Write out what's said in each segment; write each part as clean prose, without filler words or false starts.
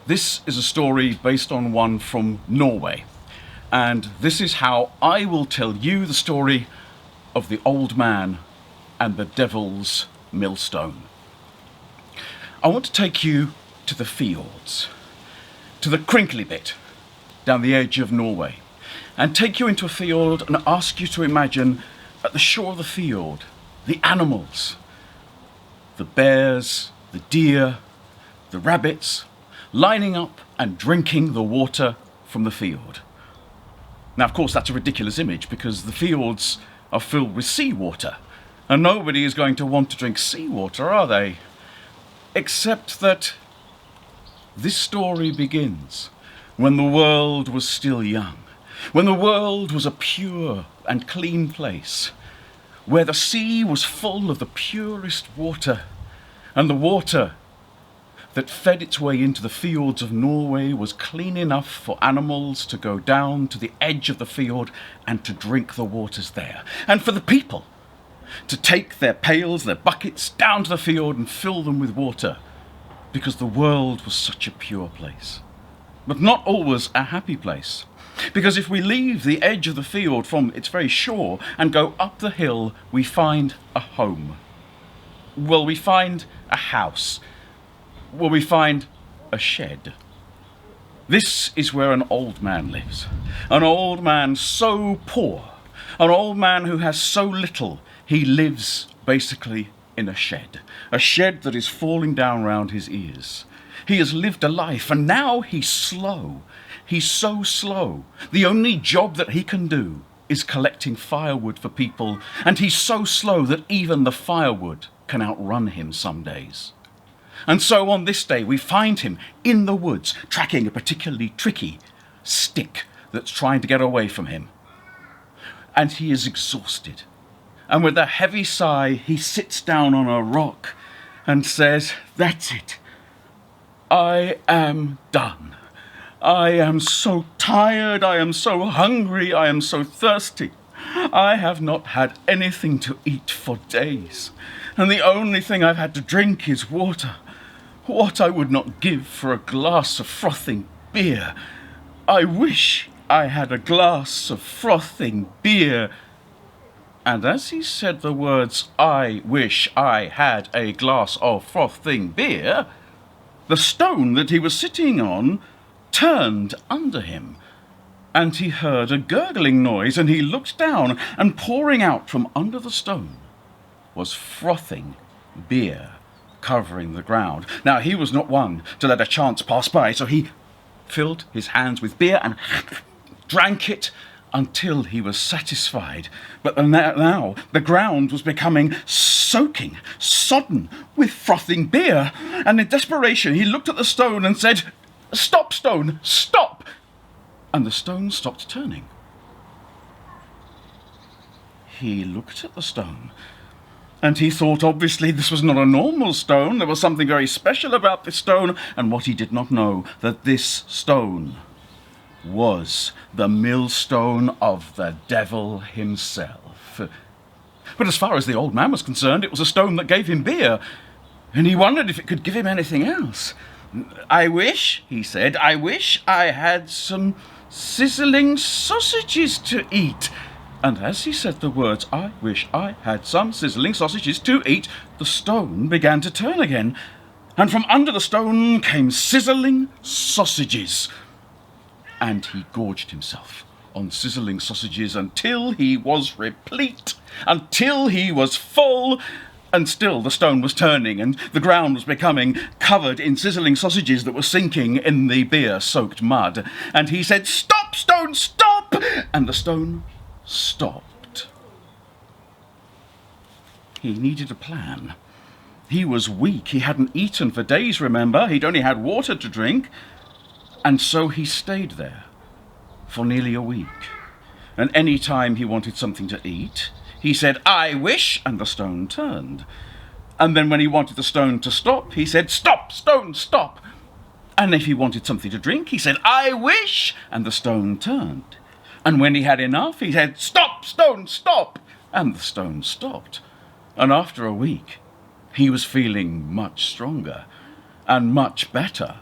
This is a story based on one from Norway, and this is how I will tell you the story of the old man and the devil's millstone. I want to take you to the fields, to the crinkly bit down the edge of Norway, and take you into a field and ask you to imagine at the shore of the field the animals, the bears, the deer, the rabbits, lining up and drinking the water from the field. Now, of course, that's a ridiculous image because the fields are filled with seawater, and nobody is going to want to drink seawater, are they? Except that this story begins when the world was still young, when the world was a pure and clean place, where the sea was full of the purest water, and the water that fed its way into the fields of Norway was clean enough for animals to go down to the edge of the field and to drink the waters there, and for the people to take their pails, their buckets down to the field and fill them with water, because the world was such a pure place. But not always a happy place, because if we leave the edge of the field from its very shore and go up the hill, we find a home. Well, we find a house. Well, we find a shed. This is where an old man lives. An old man so poor, an old man who has so little, he lives basically in a shed that is falling down round his ears. He has lived a life, and now he's slow. He's so slow. The only job that he can do is collecting firewood for people, and he's so slow that even the firewood can outrun him some days. And so on this day, we find him in the woods, tracking a particularly tricky stick that's trying to get away from him. And he is exhausted. And with a heavy sigh, he sits down on a rock and says, "That's it. I am done. I am so tired. I am so hungry. I am so thirsty. I have not had anything to eat for days. And the only thing I've had to drink is water. What I would not give for a glass of frothing beer. I wish I had a glass of frothing beer." And as he said the words, "I wish I had a glass of frothing beer," the stone that he was sitting on turned under him, and he heard a gurgling noise, and he looked down, and pouring out from under the stone was frothing beer, covering the ground. Now, he was not one to let a chance pass by, so he filled his hands with beer and drank it until he was satisfied. But now the ground was becoming soaking, sodden with frothing beer, and in desperation he looked at the stone and said, "Stop, stone, stop!" And the stone stopped turning. He looked at the stone, and he thought obviously this was not a normal stone. There was something very special about this stone, and what he did not know, that this stone was the millstone of the devil himself. But as far as the old man was concerned, it was a stone that gave him beer, and he wondered if it could give him anything else. "I wish," he said, "I wish I had some sizzling sausages to eat." And as he said the words, "I wish I had some sizzling sausages to eat," the stone began to turn again, and from under the stone came sizzling sausages. And he gorged himself on sizzling sausages until he was replete, until he was full, and still the stone was turning, and the ground was becoming covered in sizzling sausages that were sinking in the beer-soaked mud. And he said, "Stop, stone, stop!" And the stone stopped. He needed a plan. He was weak. He hadn't eaten for days, remember? He'd only had water to drink. And so he stayed there for nearly a week. And any time he wanted something to eat, he said, "I wish," and the stone turned. And then when he wanted the stone to stop, he said, "Stop, stone, stop." And if he wanted something to drink, he said, "I wish," and the stone turned. And when he had enough, he said, "Stop, stone, stop," and the stone stopped. And after a week, he was feeling much stronger and much better.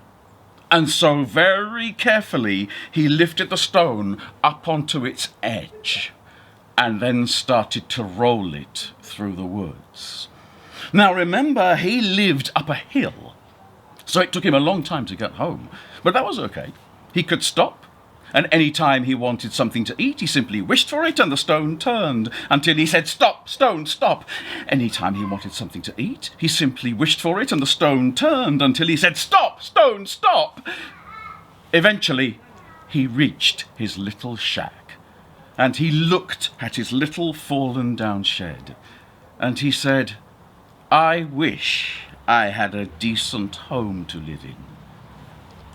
And so very carefully he lifted the stone up onto its edge and then started to roll it through the woods. Now remember, he lived up a hill, so it took him a long time to get home. But that was okay. He could stop, and any time he wanted something to eat, he simply wished for it, and the stone turned until he said, "Stop, stone, stop." Any time he wanted something to eat, he simply wished for it, and the stone turned until he said, "Stop, stone, stop." Eventually, he reached his little shack, and he looked at his little fallen down shed, and he said, "I wish I had a decent home to live in."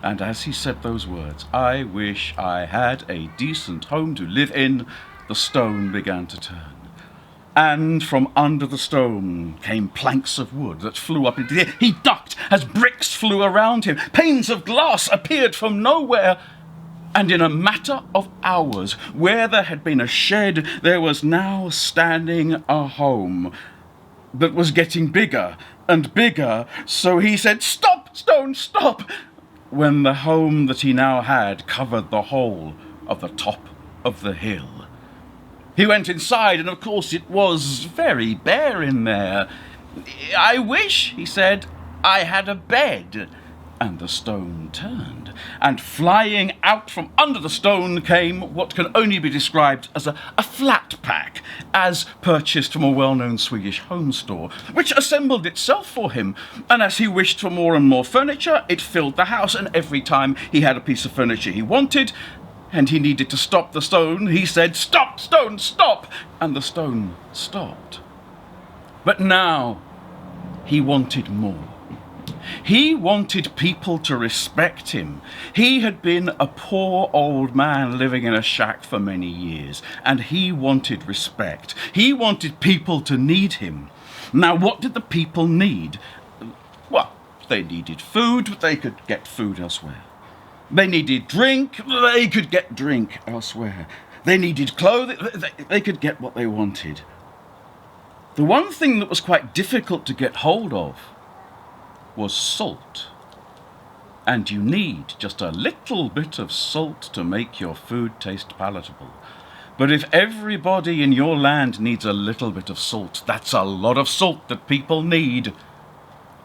And as he said those words, "I wish I had a decent home to live in," the stone began to turn. And from under the stone came planks of wood that flew up into the air. He ducked as bricks flew around him. Panes of glass appeared from nowhere. And in a matter of hours, where there had been a shed, there was now standing a home that was getting bigger and bigger. So he said, "Stop, stone, stop," when the home that he now had covered the whole of the top of the hill. He went inside, and of course it was very bare in there. "I wish," he said, "I had a bed." And the stone turned, and flying out from under the stone came what can only be described as a flat pack, as purchased from a well-known Swedish home store, which assembled itself for him. And as he wished for more and more furniture, it filled the house, and every time he had a piece of furniture he wanted, and he needed to stop the stone, he said, "Stop, stone, stop!" And the stone stopped. But now he wanted more. He wanted people to respect him. He had been a poor old man living in a shack for many years, and he wanted respect. He wanted people to need him. Now, what did the people need? Well, they needed food, but they could get food elsewhere. They needed drink, they could get drink elsewhere. They needed clothing, they could get what they wanted. The one thing that was quite difficult to get hold of was salt. And you need just a little bit of salt to make your food taste palatable. But if everybody in your land needs a little bit of salt, that's a lot of salt that people need.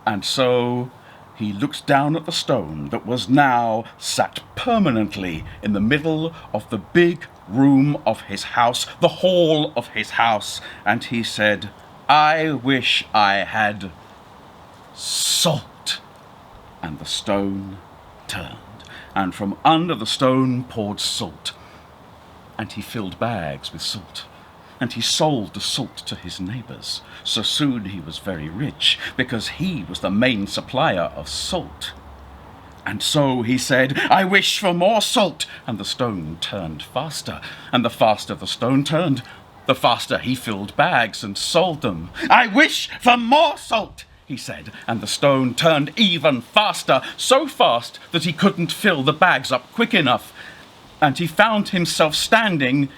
And so he looked down at the stone that was now sat permanently in the middle of the big room of his house, the hall of his house, and he said, "I wish I had salt." And the stone turned, and from under the stone poured salt. And he filled bags with salt, and he sold the salt to his neighbors. So soon he was very rich, because he was the main supplier of salt. And so he said, "I wish for more salt." And the stone turned faster, and the faster the stone turned, the faster he filled bags and sold them. "I wish for more salt," he said, and the stone turned even faster, so fast that he couldn't fill the bags up quick enough. And he found himself standing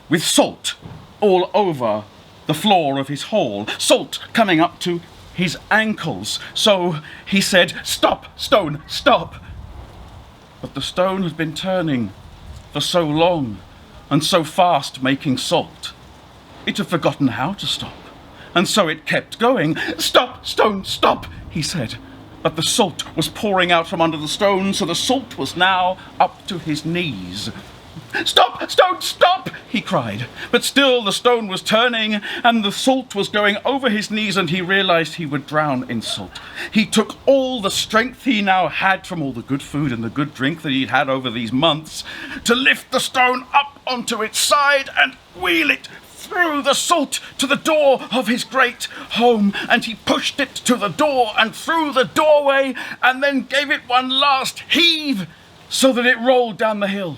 with salt all over the floor of his hall, salt coming up to his ankles. So he said, "Stop, stone, stop." But the stone had been turning for so long and so fast making salt, it had forgotten how to stop. And so it kept going. "Stop, stone, stop," he said. But the salt was pouring out from under the stone, so the salt was now up to his knees. "Stop, stone, stop," he cried. But still the stone was turning, and the salt was going over his knees, and he realized he would drown in salt. He took all the strength he now had from all the good food and the good drink that he'd had over these months to lift the stone up onto its side and wheel it through the salt to the door of his great home. And he pushed it to the door and through the doorway, and then gave it one last heave so that it rolled down the hill.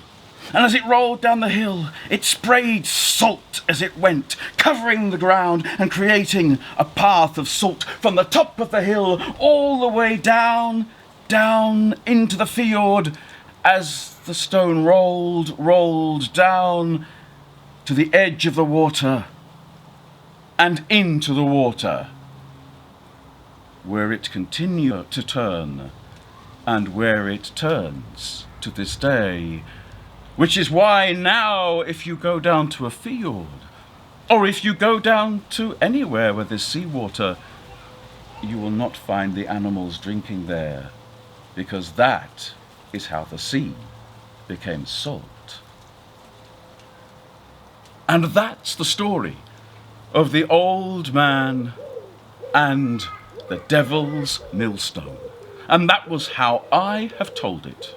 And as it rolled down the hill, it sprayed salt as it went, covering the ground and creating a path of salt from the top of the hill all the way down into the fjord, as the stone rolled down to the edge of the water and into the water, where it continued to turn and where it turns to this day. Which is why now, if you go down to a field, or if you go down to anywhere where there's seawater, you will not find the animals drinking there, because that is how the sea became salt. And that's the story of the old man and the devil's millstone. And that was how I have told it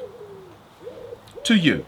to you.